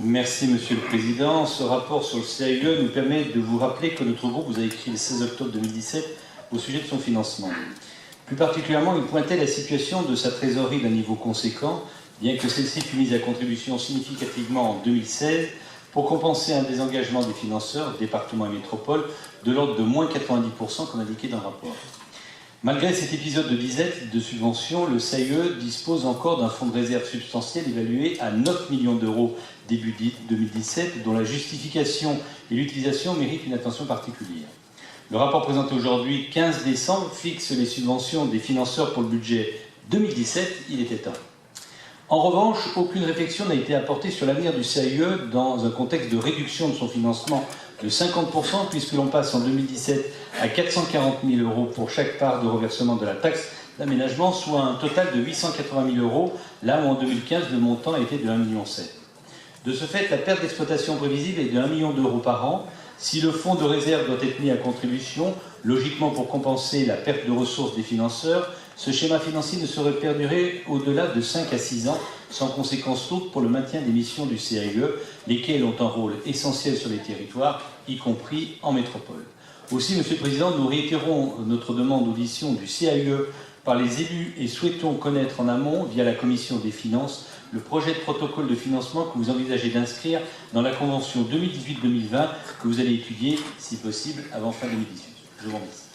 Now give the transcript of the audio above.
Merci Monsieur le Président. Ce rapport sur le CAUE nous permet de vous rappeler que notre groupe vous a écrit le 16 octobre 2017 au sujet de son financement. Plus particulièrement, il pointait la situation de sa trésorerie d'un niveau conséquent, bien que celle-ci fût mise à contribution significativement en 2016 pour compenser un désengagement des financeurs, départements et métropoles, de l'ordre de moins 90%, comme indiqué dans le rapport. Malgré cet épisode de disette de subvention, le CAUE dispose encore d'un fonds de réserve substantiel évalué à 9 millions d'euros début 2017, dont la justification et l'utilisation méritent une attention particulière. Le rapport présenté aujourd'hui, 15 décembre, fixe les subventions des financeurs pour le budget 2017, il était temps. En revanche, aucune réflexion n'a été apportée sur l'avenir du CAUE dans un contexte de réduction de son financement de 50%, puisque l'on passe en 2017 à 440 000 euros pour chaque part de reversement de la taxe d'aménagement, soit un total de 880 000 euros, là où en 2015 le montant était de 1,7 million. De ce fait, la perte d'exploitation prévisible est de 1 million d'euros par an. Si le fonds de réserve doit être mis à contribution, logiquement pour compenser la perte de ressources des financeurs, ce schéma financier ne saurait perdurer au-delà de 5 à 6 ans, sans conséquence lourde pour le maintien des missions du CAUE, lesquelles ont un rôle essentiel sur les territoires, y compris en métropole. Aussi, Monsieur le Président, nous réitérons notre demande d'audition du CAUE par les élus et souhaitons connaître en amont, via la Commission des finances, le projet de protocole de financement que vous envisagez d'inscrire dans la Convention 2018-2020 que vous allez étudier, si possible, avant fin 2018. Je vous remercie.